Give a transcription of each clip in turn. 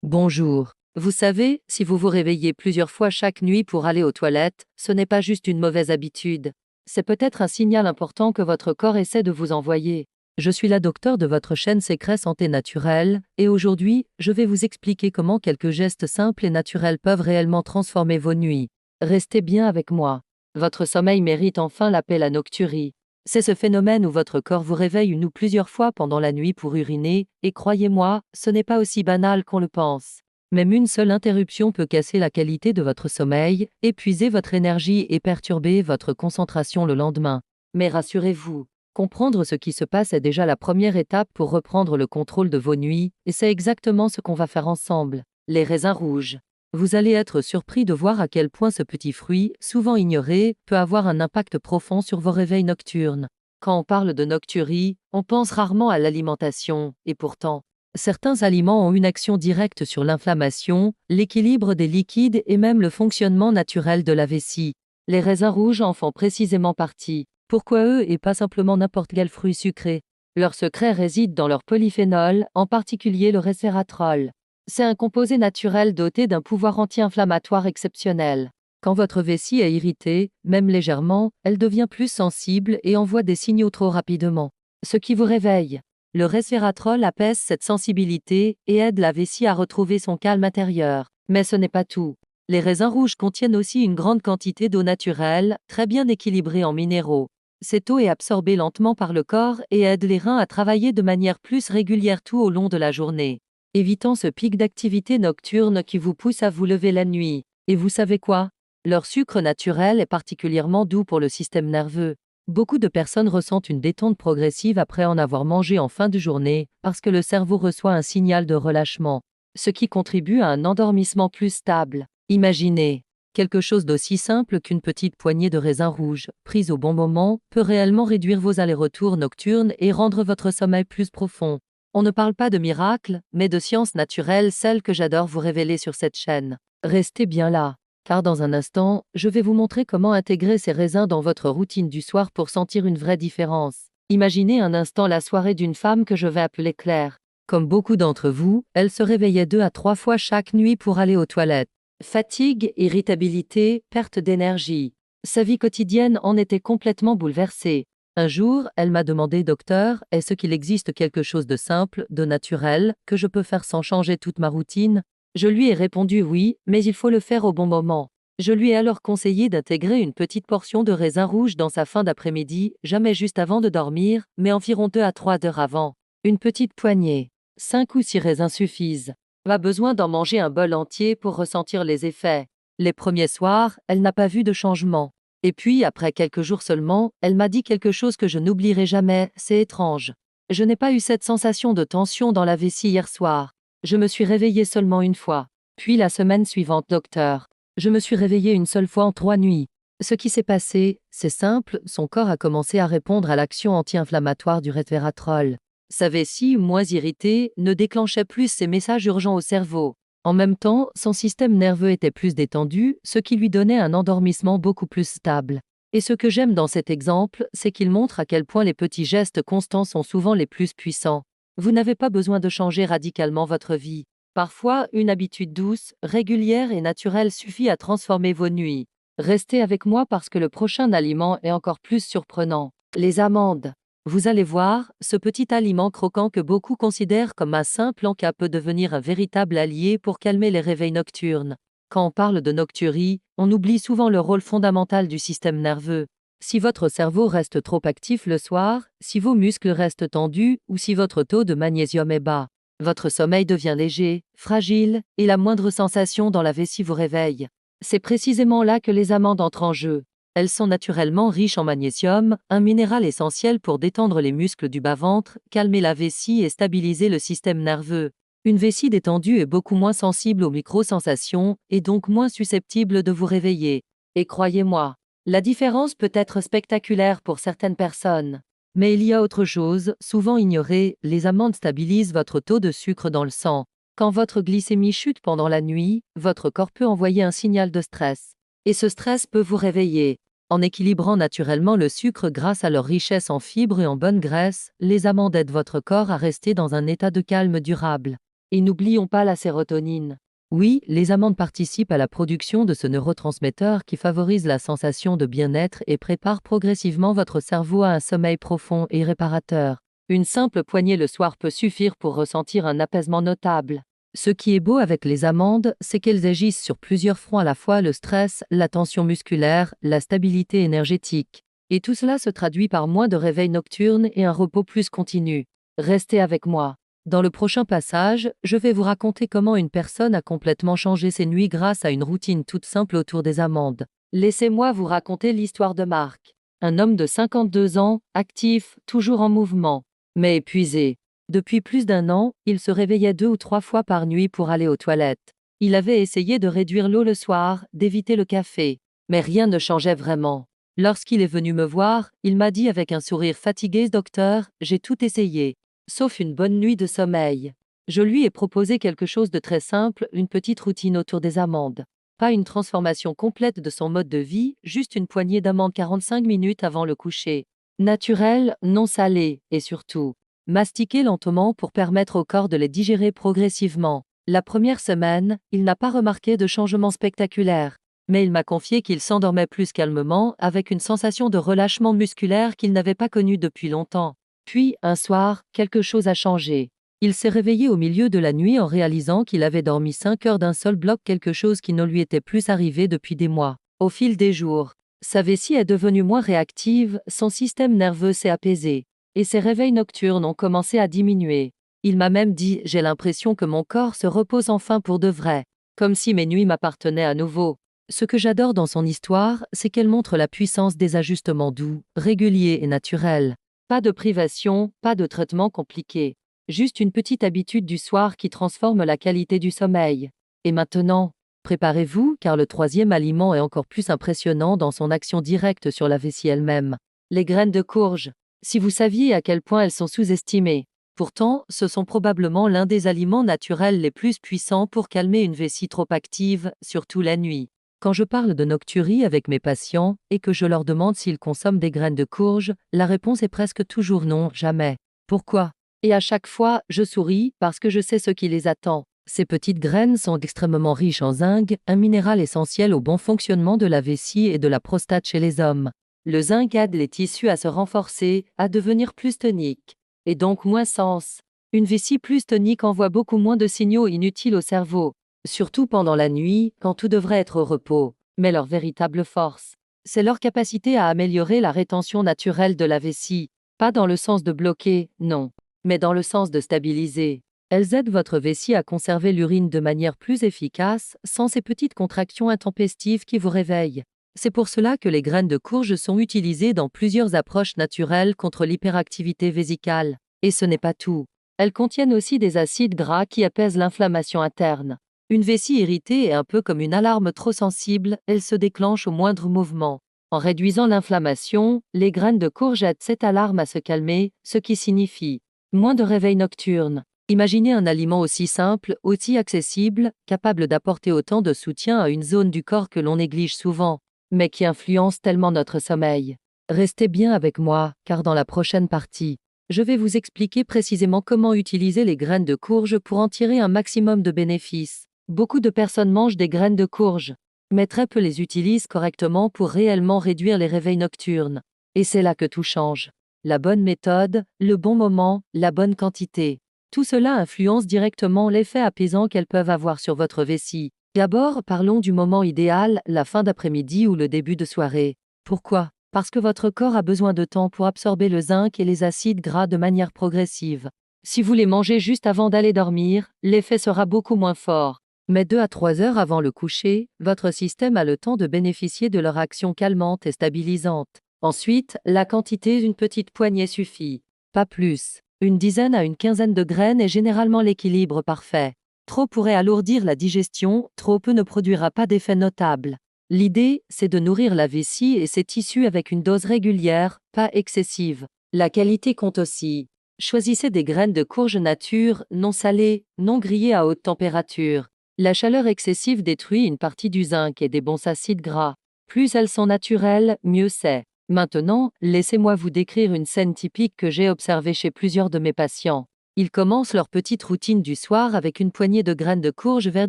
Bonjour. Vous savez, si vous vous réveillez plusieurs fois chaque nuit pour aller aux toilettes, ce n'est pas juste une mauvaise habitude. C'est peut-être un signal important que votre corps essaie de vous envoyer. Je suis la docteure de votre chaîne Secret Santé Naturelle, et aujourd'hui, je vais vous expliquer comment quelques gestes simples et naturels peuvent réellement transformer vos nuits. Restez bien avec moi. Votre sommeil mérite enfin l'appel à nocturie. C'est ce phénomène où votre corps vous réveille une ou plusieurs fois pendant la nuit pour uriner, et croyez-moi, ce n'est pas aussi banal qu'on le pense. Même une seule interruption peut casser la qualité de votre sommeil, épuiser votre énergie et perturber votre concentration le lendemain. Mais rassurez-vous, comprendre ce qui se passe est déjà la première étape pour reprendre le contrôle de vos nuits, et c'est exactement ce qu'on va faire ensemble. Les raisins rouges. Vous allez être surpris de voir à quel point ce petit fruit, souvent ignoré, peut avoir un impact profond sur vos réveils nocturnes. Quand on parle de nocturie, on pense rarement à l'alimentation, et pourtant, certains aliments ont une action directe sur l'inflammation, l'équilibre des liquides et même le fonctionnement naturel de la vessie. Les raisins rouges en font précisément partie. Pourquoi eux et pas simplement n'importe quel fruit sucré? Leur secret réside dans leur polyphénol, en particulier le resveratrol. C'est un composé naturel doté d'un pouvoir anti-inflammatoire exceptionnel. Quand votre vessie est irritée, même légèrement, elle devient plus sensible et envoie des signaux trop rapidement. Ce qui vous réveille. Le resveratrol apaise cette sensibilité et aide la vessie à retrouver son calme intérieur. Mais ce n'est pas tout. Les raisins rouges contiennent aussi une grande quantité d'eau naturelle, très bien équilibrée en minéraux. Cette eau est absorbée lentement par le corps et aide les reins à travailler de manière plus régulière tout au long de la journée, évitant ce pic d'activité nocturne qui vous pousse à vous lever la nuit. Et vous savez quoi? Leur sucre naturel est particulièrement doux pour le système nerveux. Beaucoup de personnes ressentent une détente progressive après en avoir mangé en fin de journée, parce que le cerveau reçoit un signal de relâchement, ce qui contribue à un endormissement plus stable. Imaginez, quelque chose d'aussi simple qu'une petite poignée de raisins rouges, prise au bon moment, peut réellement réduire vos allers-retours nocturnes et rendre votre sommeil plus profond. On ne parle pas de miracle, mais de science naturelle, celle que j'adore vous révéler sur cette chaîne. Restez bien là, car dans un instant, je vais vous montrer comment intégrer ces raisins dans votre routine du soir pour sentir une vraie différence. Imaginez un instant la soirée d'une femme que je vais appeler Claire. Comme beaucoup d'entre vous, elle se réveillait 2 à 3 fois chaque nuit pour aller aux toilettes. Fatigue, irritabilité, perte d'énergie. Sa vie quotidienne en était complètement bouleversée. Un jour, elle m'a demandé: docteur, est-ce qu'il existe quelque chose de simple, de naturel, que je peux faire sans changer toute ma routine? Je lui ai répondu oui, mais il faut le faire au bon moment. Je lui ai alors conseillé d'intégrer une petite portion de raisin rouge dans sa fin d'après-midi, jamais juste avant de dormir, mais environ 2 à 3 heures avant. Une petite poignée. 5 ou 6 raisins suffisent. Pas besoin d'en manger un bol entier pour ressentir les effets. Les premiers soirs, elle n'a pas vu de changement. Et puis, après quelques jours seulement, elle m'a dit quelque chose que je n'oublierai jamais: c'est étrange. Je n'ai pas eu cette sensation de tension dans la vessie hier soir. Je me suis réveillée seulement une fois. Puis la semaine suivante, docteur, je me suis réveillée une seule fois en 3 nuits. Ce qui s'est passé, c'est simple, son corps a commencé à répondre à l'action anti-inflammatoire du resveratrol. Sa vessie, moins irritée, ne déclenchait plus ces messages urgents au cerveau. En même temps, son système nerveux était plus détendu, ce qui lui donnait un endormissement beaucoup plus stable. Et ce que j'aime dans cet exemple, c'est qu'il montre à quel point les petits gestes constants sont souvent les plus puissants. Vous n'avez pas besoin de changer radicalement votre vie. Parfois, une habitude douce, régulière et naturelle suffit à transformer vos nuits. Restez avec moi parce que le prochain aliment est encore plus surprenant. Les amandes. Vous allez voir, ce petit aliment croquant que beaucoup considèrent comme un simple encas peut devenir un véritable allié pour calmer les réveils nocturnes. Quand on parle de nocturie, on oublie souvent le rôle fondamental du système nerveux. Si votre cerveau reste trop actif le soir, si vos muscles restent tendus ou si votre taux de magnésium est bas, votre sommeil devient léger, fragile, et la moindre sensation dans la vessie vous réveille. C'est précisément là que les amandes entrent en jeu. Elles sont naturellement riches en magnésium, un minéral essentiel pour détendre les muscles du bas-ventre, calmer la vessie et stabiliser le système nerveux. Une vessie détendue est beaucoup moins sensible aux micro-sensations et donc moins susceptible de vous réveiller. Et croyez-moi, la différence peut être spectaculaire pour certaines personnes. Mais il y a autre chose, souvent ignorée: les amandes stabilisent votre taux de sucre dans le sang. Quand votre glycémie chute pendant la nuit, votre corps peut envoyer un signal de stress. Et ce stress peut vous réveiller. En équilibrant naturellement le sucre grâce à leur richesse en fibres et en bonnes graisses, les amandes aident votre corps à rester dans un état de calme durable. Et n'oublions pas la sérotonine. Oui, les amandes participent à la production de ce neurotransmetteur qui favorise la sensation de bien-être et prépare progressivement votre cerveau à un sommeil profond et réparateur. Une simple poignée le soir peut suffire pour ressentir un apaisement notable. Ce qui est beau avec les amandes, c'est qu'elles agissent sur plusieurs fronts à la fois: le stress, la tension musculaire, la stabilité énergétique. Et tout cela se traduit par moins de réveils nocturnes et un repos plus continu. Restez avec moi. Dans le prochain passage, je vais vous raconter comment une personne a complètement changé ses nuits grâce à une routine toute simple autour des amandes. Laissez-moi vous raconter l'histoire de Marc. Un homme de 52 ans, actif, toujours en mouvement, mais épuisé. Depuis plus d'un an, il se réveillait 2 ou 3 fois par nuit pour aller aux toilettes. Il avait essayé de réduire l'eau le soir, d'éviter le café, mais rien ne changeait vraiment. Lorsqu'il est venu me voir, il m'a dit avec un sourire fatigué: Docteur, j'ai tout essayé, sauf une bonne nuit de sommeil. Je lui ai proposé quelque chose de très simple, une petite routine autour des amandes. Pas une transformation complète de son mode de vie, juste une poignée d'amandes 45 minutes avant le coucher. Naturelles, non salées, et surtout, mastiquées lentement pour permettre au corps de les digérer progressivement. La première semaine, il n'a pas remarqué de changement spectaculaire, mais il m'a confié qu'il s'endormait plus calmement, avec une sensation de relâchement musculaire qu'il n'avait pas connue depuis longtemps. Puis, un soir, quelque chose a changé. Il s'est réveillé au milieu de la nuit en réalisant qu'il avait dormi 5 heures d'un seul bloc, quelque chose qui ne lui était plus arrivé depuis des mois. Au fil des jours, sa vessie est devenue moins réactive, son système nerveux s'est apaisé, et ses réveils nocturnes ont commencé à diminuer. Il m'a même dit: J'ai l'impression que mon corps se repose enfin pour de vrai, comme si mes nuits m'appartenaient à nouveau. Ce que j'adore dans son histoire, c'est qu'elle montre la puissance des ajustements doux, réguliers et naturels. Pas de privation, pas de traitement compliqué. Juste une petite habitude du soir qui transforme la qualité du sommeil. Et maintenant, préparez-vous, car le troisième aliment est encore plus impressionnant dans son action directe sur la vessie elle-même. Les graines de courge. Si vous saviez à quel point elles sont sous-estimées. Pourtant, ce sont probablement l'un des aliments naturels les plus puissants pour calmer une vessie trop active, surtout la nuit. Quand je parle de nocturie avec mes patients et que je leur demande s'ils consomment des graines de courge, la réponse est presque toujours non, jamais. Pourquoi? Et à chaque fois, je souris parce que je sais ce qui les attend. Ces petites graines sont extrêmement riches en zinc, un minéral essentiel au bon fonctionnement de la vessie et de la prostate chez les hommes. Le zinc aide les tissus à se renforcer, à devenir plus toniques, et donc moins sens. Une vessie plus tonique envoie beaucoup moins de signaux inutiles au cerveau, surtout pendant la nuit, quand tout devrait être au repos. Mais leur véritable force, c'est leur capacité à améliorer la rétention naturelle de la vessie. Pas dans le sens de bloquer, non, mais dans le sens de stabiliser. Elles aident votre vessie à conserver l'urine de manière plus efficace, sans ces petites contractions intempestives qui vous réveillent. C'est pour cela que les graines de courge sont utilisées dans plusieurs approches naturelles contre l'hyperactivité vésicale. Et ce n'est pas tout. Elles contiennent aussi des acides gras qui apaisent l'inflammation interne. Une vessie irritée est un peu comme une alarme trop sensible, elle se déclenche au moindre mouvement. En réduisant l'inflammation, les graines de courge aident cette alarme à se calmer, ce qui signifie moins de réveils nocturnes. Imaginez un aliment aussi simple, aussi accessible, capable d'apporter autant de soutien à une zone du corps que l'on néglige souvent, mais qui influence tellement notre sommeil. Restez bien avec moi, car dans la prochaine partie, je vais vous expliquer précisément comment utiliser les graines de courge pour en tirer un maximum de bénéfices. Beaucoup de personnes mangent des graines de courge, mais très peu les utilisent correctement pour réellement réduire les réveils nocturnes. Et c'est là que tout change. La bonne méthode, le bon moment, la bonne quantité. Tout cela influence directement l'effet apaisant qu'elles peuvent avoir sur votre vessie. D'abord, parlons du moment idéal, la fin d'après-midi ou le début de soirée. Pourquoi? Parce que votre corps a besoin de temps pour absorber le zinc et les acides gras de manière progressive. Si vous les mangez juste avant d'aller dormir, l'effet sera beaucoup moins fort. Mais 2 à 3 heures avant le coucher, votre système a le temps de bénéficier de leur action calmante et stabilisante. Ensuite, la quantité d'une petite poignée suffit. Pas plus. Une dizaine à une quinzaine de graines est généralement l'équilibre parfait. Trop pourrait alourdir la digestion, trop peu ne produira pas d'effet notable. L'idée, c'est de nourrir la vessie et ses tissus avec une dose régulière, pas excessive. La qualité compte aussi. Choisissez des graines de courge nature, non salées, non grillées à haute température. La chaleur excessive détruit une partie du zinc et des bons acides gras. Plus elles sont naturelles, mieux c'est. Maintenant, laissez-moi vous décrire une scène typique que j'ai observée chez plusieurs de mes patients. Ils commencent leur petite routine du soir avec une poignée de graines de courge vers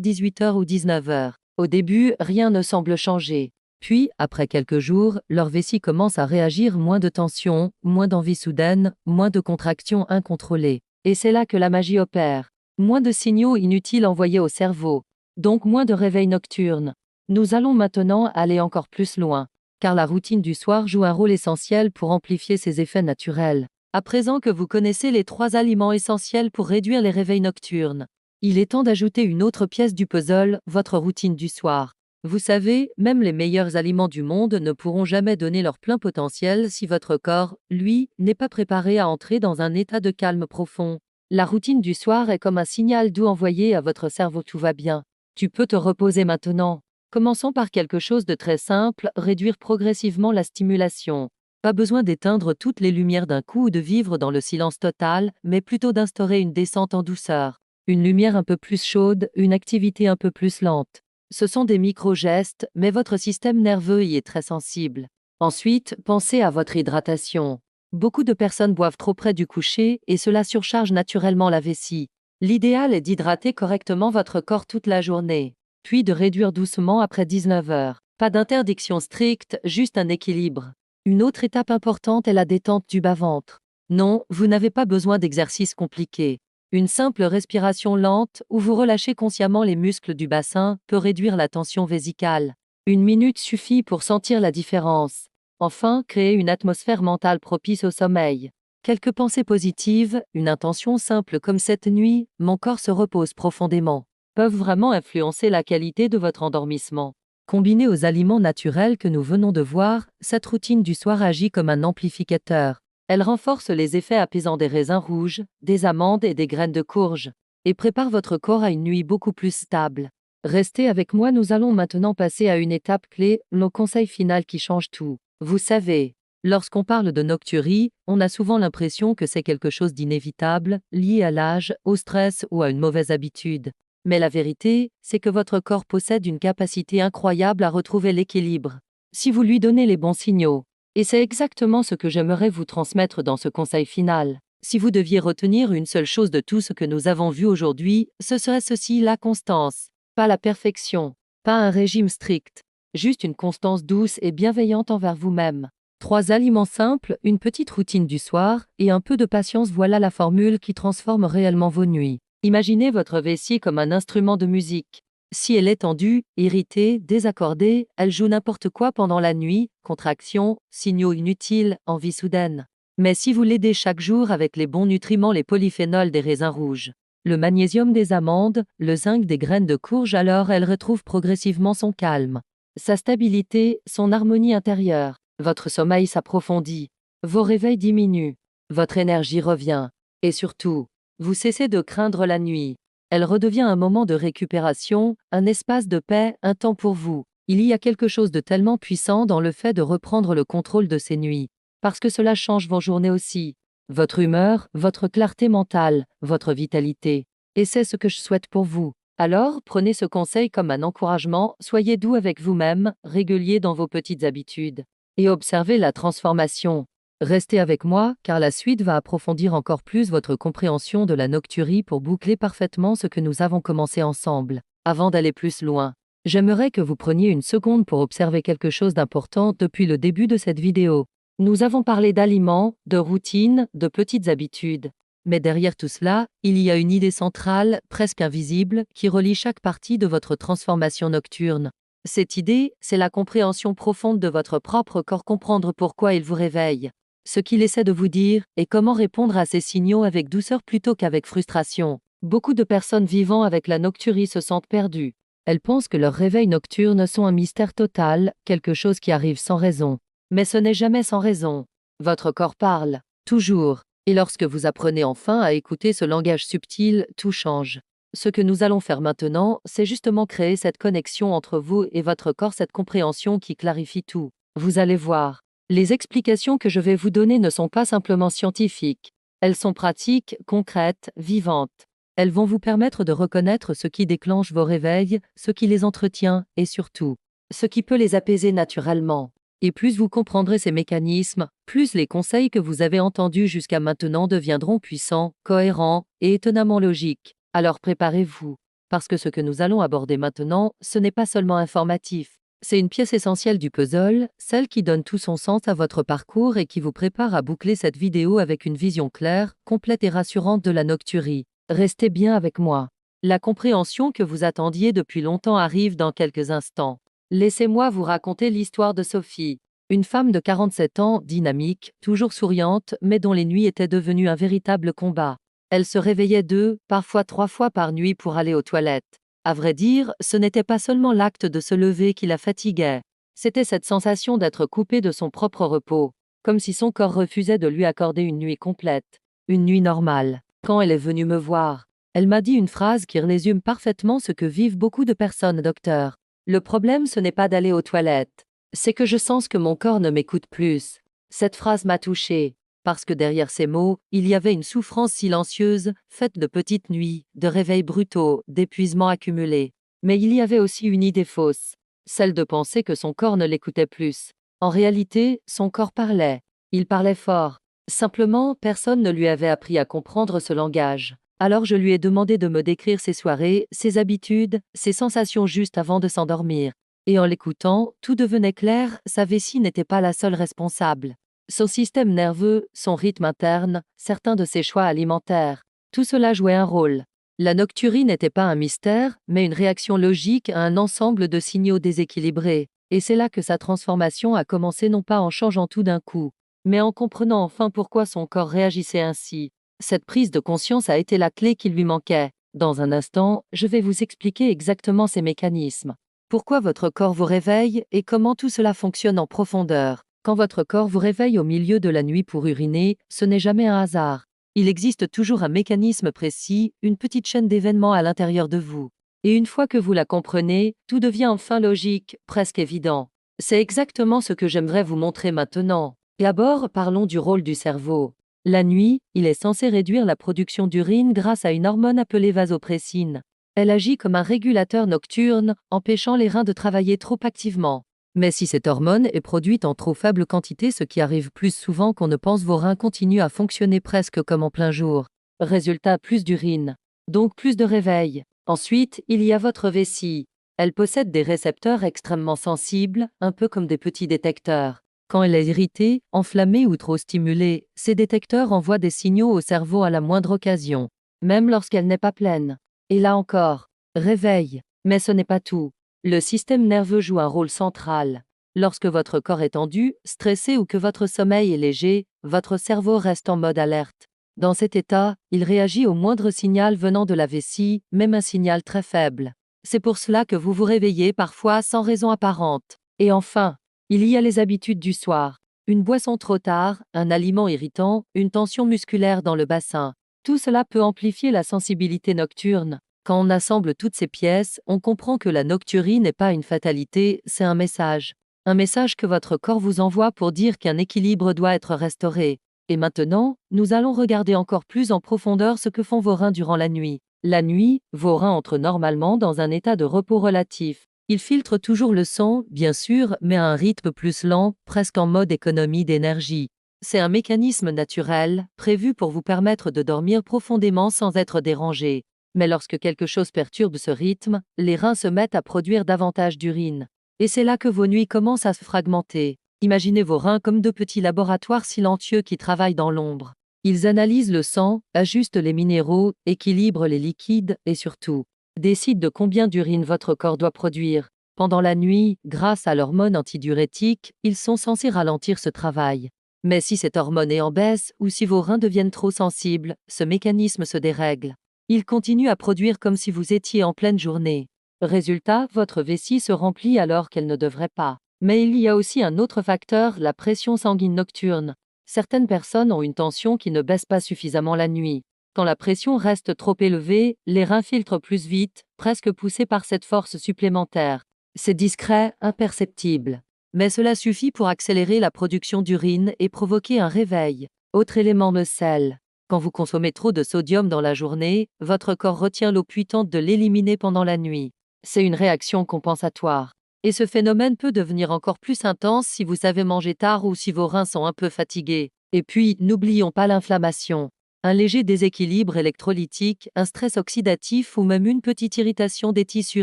18h ou 19h. Au début, rien ne semble changer. Puis, après quelques jours, leur vessie commence à réagir, moins de tension, moins d'envie soudaine, moins de contractions incontrôlées. Et c'est là que la magie opère. Moins de signaux inutiles envoyés au cerveau, donc moins de réveils nocturnes. Nous allons maintenant aller encore plus loin, car la routine du soir joue un rôle essentiel pour amplifier ses effets naturels. À présent que vous connaissez les 3 aliments essentiels pour réduire les réveils nocturnes, il est temps d'ajouter une autre pièce du puzzle, votre routine du soir. Vous savez, même les meilleurs aliments du monde ne pourront jamais donner leur plein potentiel si votre corps, lui, n'est pas préparé à entrer dans un état de calme profond. La routine du soir est comme un signal doux envoyé à votre cerveau: tout va bien. Tu peux te reposer maintenant. Commençons par quelque chose de très simple, réduire progressivement la stimulation. Pas besoin d'éteindre toutes les lumières d'un coup ou de vivre dans le silence total, mais plutôt d'instaurer une descente en douceur. Une lumière un peu plus chaude, une activité un peu plus lente. Ce sont des micro-gestes, mais votre système nerveux y est très sensible. Ensuite, pensez à votre hydratation. Beaucoup de personnes boivent trop près du coucher et cela surcharge naturellement la vessie. L'idéal est d'hydrater correctement votre corps toute la journée, puis de réduire doucement après 19h. Pas d'interdiction stricte, juste un équilibre. Une autre étape importante est la détente du bas-ventre. Non, vous n'avez pas besoin d'exercices compliqués. Une simple respiration lente, où vous relâchez consciemment les muscles du bassin, peut réduire la tension vésicale. 1 minute suffit pour sentir la différence. Enfin, créer une atmosphère mentale propice au sommeil. Quelques pensées positives, une intention simple comme cette nuit, mon corps se repose profondément, peuvent vraiment influencer la qualité de votre endormissement. Combinée aux aliments naturels que nous venons de voir, cette routine du soir agit comme un amplificateur. Elle renforce les effets apaisants des raisins rouges, des amandes et des graines de courge, et prépare votre corps à une nuit beaucoup plus stable. Restez avec moi, nous allons maintenant passer à une étape clé, le conseil final qui change tout. Vous savez, lorsqu'on parle de nocturie, on a souvent l'impression que c'est quelque chose d'inévitable, lié à l'âge, au stress ou à une mauvaise habitude. Mais la vérité, c'est que votre corps possède une capacité incroyable à retrouver l'équilibre, si vous lui donnez les bons signaux. Et c'est exactement ce que j'aimerais vous transmettre dans ce conseil final. Si vous deviez retenir une seule chose de tout ce que nous avons vu aujourd'hui, ce serait ceci: la constance. Pas la perfection, pas un régime strict, juste une constance douce et bienveillante envers vous-même. 3 aliments simples, une petite routine du soir, et un peu de patience, voilà la formule qui transforme réellement vos nuits. Imaginez votre vessie comme un instrument de musique. Si elle est tendue, irritée, désaccordée, elle joue n'importe quoi pendant la nuit, contractions, signaux inutiles, envie soudaine. Mais si vous l'aidez chaque jour avec les bons nutriments, les polyphénols des raisins rouges, le magnésium des amandes, le zinc des graines de courge, alors elle retrouve progressivement son calme, sa stabilité, son harmonie intérieure. Votre sommeil s'approfondit, vos réveils diminuent, votre énergie revient, et surtout, vous cessez de craindre la nuit. Elle redevient un moment de récupération, un espace de paix, un temps pour vous. Il y a quelque chose de tellement puissant dans le fait de reprendre le contrôle de ces nuits, parce que cela change vos journées aussi, votre humeur, votre clarté mentale, votre vitalité. Et c'est ce que je souhaite pour vous. Alors, prenez ce conseil comme un encouragement, soyez doux avec vous-même, régulier dans vos petites habitudes, et observez la transformation. Restez avec moi, car la suite va approfondir encore plus votre compréhension de la nocturie pour boucler parfaitement ce que nous avons commencé ensemble. Avant d'aller plus loin, j'aimerais que vous preniez une seconde pour observer quelque chose d'important depuis le début de cette vidéo. Nous avons parlé d'aliments, de routines, de petites habitudes. Mais derrière tout cela, il y a une idée centrale, presque invisible, qui relie chaque partie de votre transformation nocturne. Cette idée, c'est la compréhension profonde de votre propre corps, comprendre pourquoi il vous réveille, ce qu'il essaie de vous dire, et comment répondre à ces signaux avec douceur plutôt qu'avec frustration. Beaucoup de personnes vivant avec la nocturie se sentent perdues. Elles pensent que leurs réveils nocturnes sont un mystère total, quelque chose qui arrive sans raison. Mais ce n'est jamais sans raison. Votre corps parle, toujours. Et lorsque vous apprenez enfin à écouter ce langage subtil, tout change. Ce que nous allons faire maintenant, c'est justement créer cette connexion entre vous et votre corps, cette compréhension qui clarifie tout. Vous allez voir. Les explications que je vais vous donner ne sont pas simplement scientifiques. Elles sont pratiques, concrètes, vivantes. Elles vont vous permettre de reconnaître ce qui déclenche vos réveils, ce qui les entretient, et surtout, ce qui peut les apaiser naturellement. Et plus vous comprendrez ces mécanismes, plus les conseils que vous avez entendus jusqu'à maintenant deviendront puissants, cohérents et étonnamment logiques. Alors préparez-vous. Parce que ce que nous allons aborder maintenant, ce n'est pas seulement informatif. C'est une pièce essentielle du puzzle, celle qui donne tout son sens à votre parcours et qui vous prépare à boucler cette vidéo avec une vision claire, complète et rassurante de la nocturie. Restez bien avec moi. La compréhension que vous attendiez depuis longtemps arrive dans quelques instants. Laissez-moi vous raconter l'histoire de Sophie. Une femme de 47 ans, dynamique, toujours souriante, mais dont les nuits étaient devenues un véritable combat. Elle se réveillait 2, parfois 3 fois par nuit pour aller aux toilettes. À vrai dire, ce n'était pas seulement l'acte de se lever qui la fatiguait. C'était cette sensation d'être coupée de son propre repos, comme si son corps refusait de lui accorder une nuit complète, une nuit normale. Quand elle est venue me voir, elle m'a dit une phrase qui résume parfaitement ce que vivent beaucoup de personnes, docteur. Le problème, ce n'est pas d'aller aux toilettes. C'est que je sens que mon corps ne m'écoute plus. Cette phrase m'a touchée, parce que derrière ces mots, il y avait une souffrance silencieuse, faite de petites nuits, de réveils brutaux, d'épuisements accumulés. Mais il y avait aussi une idée fausse, celle de penser que son corps ne l'écoutait plus. En réalité, son corps parlait. Il parlait fort. Simplement, personne ne lui avait appris à comprendre ce langage. Alors je lui ai demandé de me décrire ses soirées, ses habitudes, ses sensations juste avant de s'endormir. Et en l'écoutant, tout devenait clair, sa vessie n'était pas la seule responsable. Son système nerveux, son rythme interne, certains de ses choix alimentaires, tout cela jouait un rôle. La nocturie n'était pas un mystère, mais une réaction logique à un ensemble de signaux déséquilibrés. Et c'est là que sa transformation a commencé non pas en changeant tout d'un coup, mais en comprenant enfin pourquoi son corps réagissait ainsi. Cette prise de conscience a été la clé qui lui manquait. Dans un instant, je vais vous expliquer exactement ces mécanismes. Pourquoi votre corps vous réveille et comment tout cela fonctionne en profondeur. Quand votre corps vous réveille au milieu de la nuit pour uriner, ce n'est jamais un hasard. Il existe toujours un mécanisme précis, une petite chaîne d'événements à l'intérieur de vous. Et une fois que vous la comprenez, tout devient enfin logique, presque évident. C'est exactement ce que j'aimerais vous montrer maintenant. D'abord, parlons du rôle du cerveau. La nuit, il est censé réduire la production d'urine grâce à une hormone appelée vasopressine. Elle agit comme un régulateur nocturne, empêchant les reins de travailler trop activement. Mais si cette hormone est produite en trop faible quantité, ce qui arrive plus souvent qu'on ne pense, vos reins continuent à fonctionner presque comme en plein jour. Résultat, plus d'urine. Donc plus de réveil. Ensuite, il y a votre vessie. Elle possède des récepteurs extrêmement sensibles, un peu comme des petits détecteurs. Quand elle est irritée, enflammée ou trop stimulée, ces détecteurs envoient des signaux au cerveau à la moindre occasion, même lorsqu'elle n'est pas pleine. Et là encore, réveil. Mais ce n'est pas tout. Le système nerveux joue un rôle central. Lorsque votre corps est tendu, stressé ou que votre sommeil est léger, votre cerveau reste en mode alerte. Dans cet état, il réagit au moindre signal venant de la vessie, même un signal très faible. C'est pour cela que vous vous réveillez parfois sans raison apparente. Et enfin, il y a les habitudes du soir. Une boisson trop tard, un aliment irritant, une tension musculaire dans le bassin. Tout cela peut amplifier la sensibilité nocturne. Quand on assemble toutes ces pièces, on comprend que la nocturie n'est pas une fatalité, c'est un message. Un message que votre corps vous envoie pour dire qu'un équilibre doit être restauré. Et maintenant, nous allons regarder encore plus en profondeur ce que font vos reins durant la nuit. La nuit, vos reins entrent normalement dans un état de repos relatif. Ils filtrent toujours le sang, bien sûr, mais à un rythme plus lent, presque en mode économie d'énergie. C'est un mécanisme naturel, prévu pour vous permettre de dormir profondément sans être dérangé. Mais lorsque quelque chose perturbe ce rythme, les reins se mettent à produire davantage d'urine. Et c'est là que vos nuits commencent à se fragmenter. Imaginez vos reins comme de petits laboratoires silencieux qui travaillent dans l'ombre. Ils analysent le sang, ajustent les minéraux, équilibrent les liquides et surtout, décident de combien d'urine votre corps doit produire. Pendant la nuit, grâce à l'hormone antidiurétique, ils sont censés ralentir ce travail. Mais si cette hormone est en baisse ou si vos reins deviennent trop sensibles, ce mécanisme se dérègle. Il continue à produire comme si vous étiez en pleine journée. Résultat, votre vessie se remplit alors qu'elle ne devrait pas. Mais il y a aussi un autre facteur, la pression sanguine nocturne. Certaines personnes ont une tension qui ne baisse pas suffisamment la nuit. Quand la pression reste trop élevée, les reins filtrent plus vite, presque poussés par cette force supplémentaire. C'est discret, imperceptible. Mais cela suffit pour accélérer la production d'urine et provoquer un réveil. Autre élément, le sel. Quand vous consommez trop de sodium dans la journée, votre corps retient l'eau puis tente de l'éliminer pendant la nuit. C'est une réaction compensatoire. Et ce phénomène peut devenir encore plus intense si vous savez manger tard ou si vos reins sont un peu fatigués. Et puis, n'oublions pas l'inflammation. Un léger déséquilibre électrolytique, un stress oxydatif ou même une petite irritation des tissus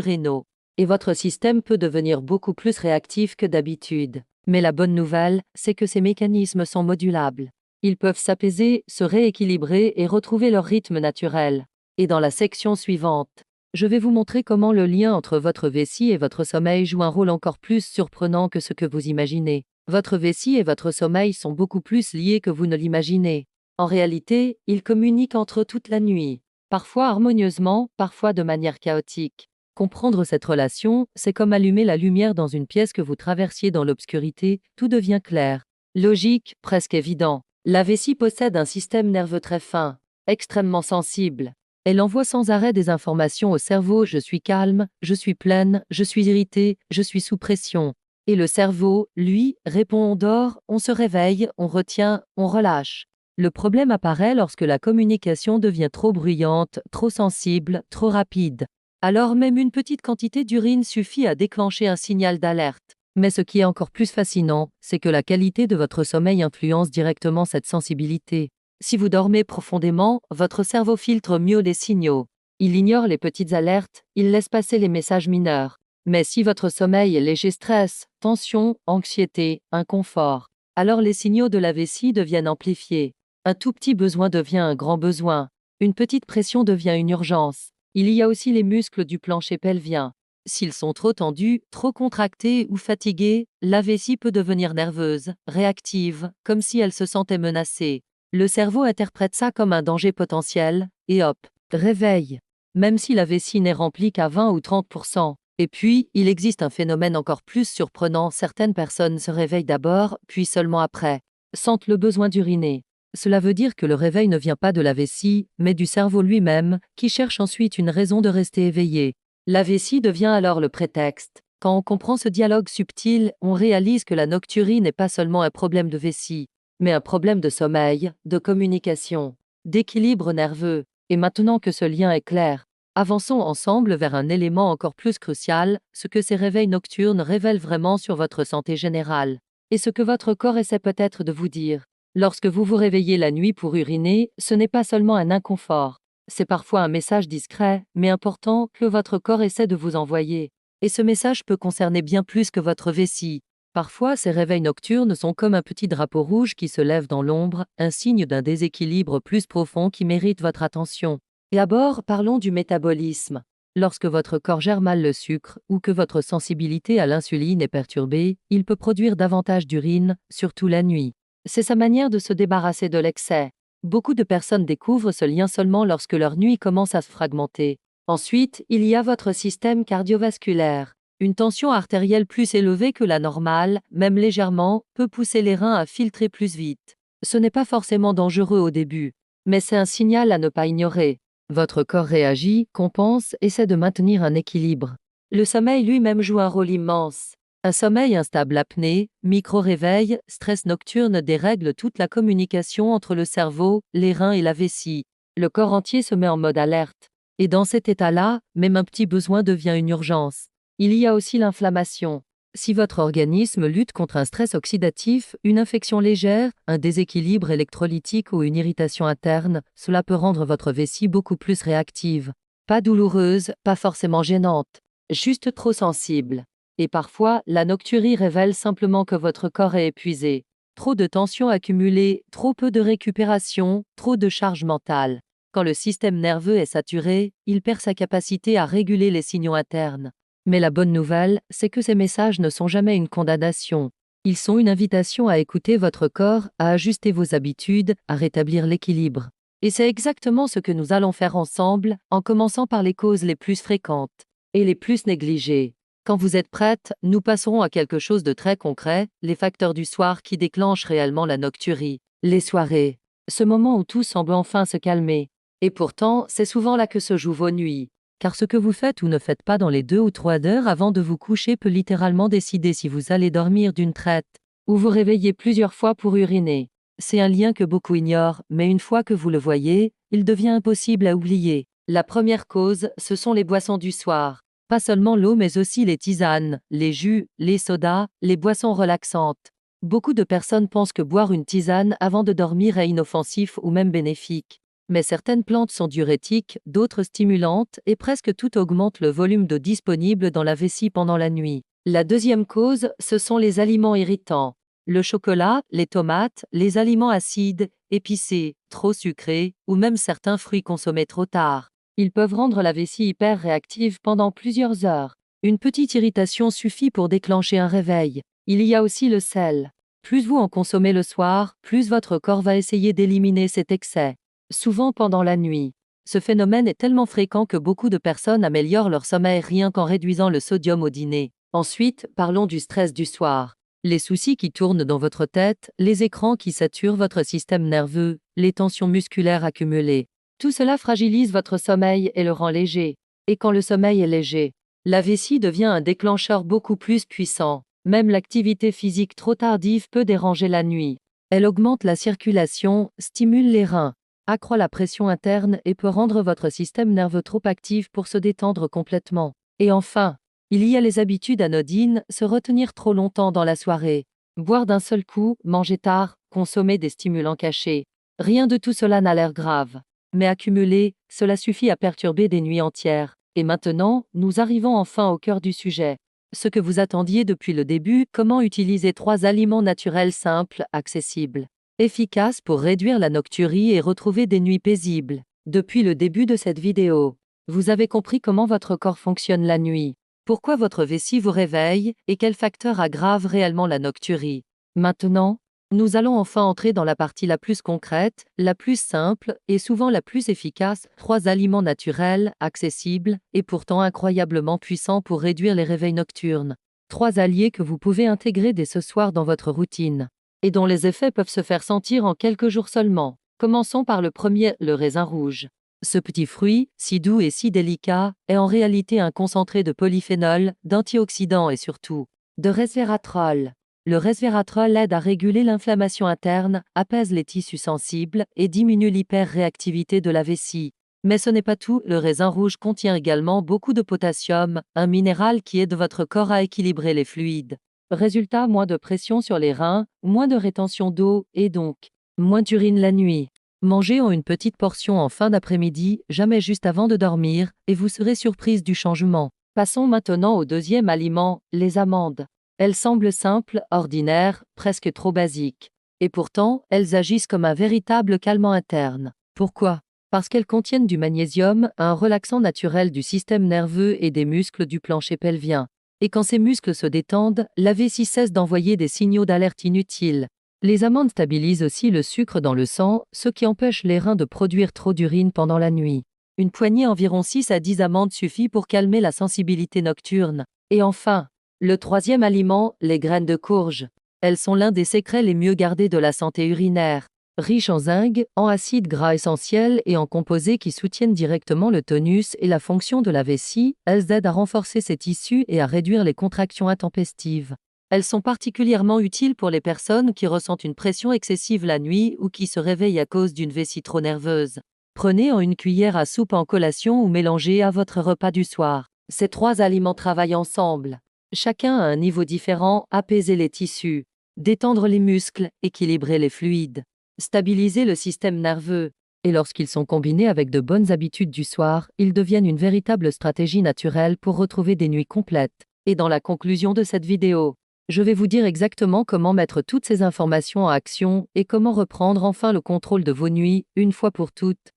rénaux. Et votre système peut devenir beaucoup plus réactif que d'habitude. Mais la bonne nouvelle, c'est que ces mécanismes sont modulables. Ils peuvent s'apaiser, se rééquilibrer et retrouver leur rythme naturel. Et dans la section suivante, je vais vous montrer comment le lien entre votre vessie et votre sommeil joue un rôle encore plus surprenant que ce que vous imaginez. Votre vessie et votre sommeil sont beaucoup plus liés que vous ne l'imaginez. En réalité, ils communiquent entre eux toute la nuit, parfois harmonieusement, parfois de manière chaotique. Comprendre cette relation, c'est comme allumer la lumière dans une pièce que vous traversiez dans l'obscurité, tout devient clair. Logique, presque évident. La vessie possède un système nerveux très fin, extrêmement sensible. Elle envoie sans arrêt des informations au cerveau: je suis calme, je suis pleine, je suis irritée, je suis sous pression. Et le cerveau, lui, répond: on dort, on se réveille, on retient, on relâche. Le problème apparaît lorsque la communication devient trop bruyante, trop sensible, trop rapide. Alors même une petite quantité d'urine suffit à déclencher un signal d'alerte. Mais ce qui est encore plus fascinant, c'est que la qualité de votre sommeil influence directement cette sensibilité. Si vous dormez profondément, votre cerveau filtre mieux les signaux. Il ignore les petites alertes, il laisse passer les messages mineurs. Mais si votre sommeil est léger: stress, tension, anxiété, inconfort, alors les signaux de la vessie deviennent amplifiés. Un tout petit besoin devient un grand besoin. Une petite pression devient une urgence. Il y a aussi les muscles du plancher pelvien. S'ils sont trop tendus, trop contractés ou fatigués, la vessie peut devenir nerveuse, réactive, comme si elle se sentait menacée. Le cerveau interprète ça comme un danger potentiel, et hop, réveil. Même si la vessie n'est remplie qu'à 20 ou 30%. Et puis, il existe un phénomène encore plus surprenant: certaines personnes se réveillent d'abord, puis seulement après, sentent le besoin d'uriner. Cela veut dire que le réveil ne vient pas de la vessie, mais du cerveau lui-même, qui cherche ensuite une raison de rester éveillé. La vessie devient alors le prétexte. Quand on comprend ce dialogue subtil, on réalise que la nocturie n'est pas seulement un problème de vessie, mais un problème de sommeil, de communication, d'équilibre nerveux. Et maintenant que ce lien est clair, avançons ensemble vers un élément encore plus crucial: ce que ces réveils nocturnes révèlent vraiment sur votre santé générale. Et ce que votre corps essaie peut-être de vous dire. Lorsque vous vous réveillez la nuit pour uriner, ce n'est pas seulement un inconfort. C'est parfois un message discret, mais important, que votre corps essaie de vous envoyer. Et ce message peut concerner bien plus que votre vessie. Parfois, ces réveils nocturnes sont comme un petit drapeau rouge qui se lève dans l'ombre, un signe d'un déséquilibre plus profond qui mérite votre attention. Et d'abord, parlons du métabolisme. Lorsque votre corps gère mal le sucre, ou que votre sensibilité à l'insuline est perturbée, il peut produire davantage d'urine, surtout la nuit. C'est sa manière de se débarrasser de l'excès. Beaucoup de personnes découvrent ce lien seulement lorsque leur nuit commence à se fragmenter. Ensuite, il y a votre système cardiovasculaire. Une tension artérielle plus élevée que la normale, même légèrement, peut pousser les reins à filtrer plus vite. Ce n'est pas forcément dangereux au début, mais c'est un signal à ne pas ignorer. Votre corps réagit, compense, essaie de maintenir un équilibre. Le sommeil lui-même joue un rôle immense. Un sommeil instable, apnée, micro-réveil, stress nocturne dérègle toute la communication entre le cerveau, les reins et la vessie. Le corps entier se met en mode alerte. Et dans cet état-là, même un petit besoin devient une urgence. Il y a aussi l'inflammation. Si votre organisme lutte contre un stress oxydatif, une infection légère, un déséquilibre électrolytique ou une irritation interne, cela peut rendre votre vessie beaucoup plus réactive. Pas douloureuse, pas forcément gênante, juste trop sensible. Et parfois, la nocturie révèle simplement que votre corps est épuisé. Trop de tension accumulée, trop peu de récupération, trop de charge mentale. Quand le système nerveux est saturé, il perd sa capacité à réguler les signaux internes. Mais la bonne nouvelle, c'est que ces messages ne sont jamais une condamnation. Ils sont une invitation à écouter votre corps, à ajuster vos habitudes, à rétablir l'équilibre. Et c'est exactement ce que nous allons faire ensemble, en commençant par les causes les plus fréquentes et les plus négligées. Quand vous êtes prête, nous passerons à quelque chose de très concret: les facteurs du soir qui déclenchent réellement la nocturie. Les soirées. Ce moment où tout semble enfin se calmer. Et pourtant, c'est souvent là que se jouent vos nuits. Car ce que vous faites ou ne faites pas dans les 2 ou 3 heures avant de vous coucher peut littéralement décider si vous allez dormir d'une traite, ou vous réveiller plusieurs fois pour uriner. C'est un lien que beaucoup ignorent, mais une fois que vous le voyez, il devient impossible à oublier. La première cause, ce sont les boissons du soir. Pas seulement l'eau mais aussi les tisanes, les jus, les sodas, les boissons relaxantes. Beaucoup de personnes pensent que boire une tisane avant de dormir est inoffensif ou même bénéfique. Mais certaines plantes sont diurétiques, d'autres stimulantes et presque toutes augmentent le volume d'eau disponible dans la vessie pendant la nuit. La deuxième cause, ce sont les aliments irritants. Le chocolat, les tomates, les aliments acides, épicés, trop sucrés, ou même certains fruits consommés trop tard. Ils peuvent rendre la vessie hyper réactive pendant plusieurs heures. Une petite irritation suffit pour déclencher un réveil. Il y a aussi le sel. Plus vous en consommez le soir, plus votre corps va essayer d'éliminer cet excès. Souvent pendant la nuit. Ce phénomène est tellement fréquent que beaucoup de personnes améliorent leur sommeil rien qu'en réduisant le sodium au dîner. Ensuite, parlons du stress du soir. Les soucis qui tournent dans votre tête, les écrans qui saturent votre système nerveux, les tensions musculaires accumulées. Tout cela fragilise votre sommeil et le rend léger. Et quand le sommeil est léger, la vessie devient un déclencheur beaucoup plus puissant. Même l'activité physique trop tardive peut déranger la nuit. Elle augmente la circulation, stimule les reins, accroît la pression interne et peut rendre votre système nerveux trop actif pour se détendre complètement. Et enfin, il y a les habitudes anodines, se retenir trop longtemps dans la soirée, boire d'un seul coup, manger tard, consommer des stimulants cachés. Rien de tout cela n'a l'air grave. Mais accumulé, cela suffit à perturber des nuits entières. Et maintenant, nous arrivons enfin au cœur du sujet. Ce que vous attendiez depuis le début, comment utiliser 3 aliments naturels simples, accessibles, efficaces pour réduire la nocturie et retrouver des nuits paisibles. Depuis le début de cette vidéo, vous avez compris comment votre corps fonctionne la nuit, pourquoi votre vessie vous réveille et quels facteurs aggravent réellement la nocturie. Maintenant, nous allons enfin entrer dans la partie la plus concrète, la plus simple et souvent la plus efficace, 3 aliments naturels, accessibles et pourtant incroyablement puissants pour réduire les réveils nocturnes. 3 alliés que vous pouvez intégrer dès ce soir dans votre routine et dont les effets peuvent se faire sentir en quelques jours seulement. Commençons par le premier, le raisin rouge. Ce petit fruit, si doux et si délicat, est en réalité un concentré de polyphénol, d'antioxydants et surtout de resveratrol. Le resveratrol aide à réguler l'inflammation interne, apaise les tissus sensibles et diminue l'hyperréactivité de la vessie. Mais ce n'est pas tout, le raisin rouge contient également beaucoup de potassium, un minéral qui aide votre corps à équilibrer les fluides. Résultat, moins de pression sur les reins, moins de rétention d'eau et donc moins d'urine la nuit. Mangez en une petite portion en fin d'après-midi, jamais juste avant de dormir, et vous serez surprise du changement. Passons maintenant au deuxième aliment, les amandes. Elles semblent simples, ordinaires, presque trop basiques. Et pourtant, elles agissent comme un véritable calmant interne. Pourquoi? Parce qu'elles contiennent du magnésium, un relaxant naturel du système nerveux et des muscles du plancher pelvien. Et quand ces muscles se détendent, la vessie cesse d'envoyer des signaux d'alerte inutiles. Les amandes stabilisent aussi le sucre dans le sang, ce qui empêche les reins de produire trop d'urine pendant la nuit. Une poignée environ 6 à 10 amandes suffit pour calmer la sensibilité nocturne. Et enfin, le troisième aliment, les graines de courge. Elles sont l'un des secrets les mieux gardés de la santé urinaire. Riches en zinc, en acides gras essentiels et en composés qui soutiennent directement le tonus et la fonction de la vessie, elles aident à renforcer ses tissus et à réduire les contractions intempestives. Elles sont particulièrement utiles pour les personnes qui ressentent une pression excessive la nuit ou qui se réveillent à cause d'une vessie trop nerveuse. Prenez en une cuillère à soupe en collation ou mélangez à votre repas du soir. Ces 3 aliments travaillent ensemble. Chacun à un niveau différent, apaiser les tissus, détendre les muscles, équilibrer les fluides, stabiliser le système nerveux. Et lorsqu'ils sont combinés avec de bonnes habitudes du soir, ils deviennent une véritable stratégie naturelle pour retrouver des nuits complètes. Et dans la conclusion de cette vidéo, je vais vous dire exactement comment mettre toutes ces informations en action et comment reprendre enfin le contrôle de vos nuits, une fois pour toutes.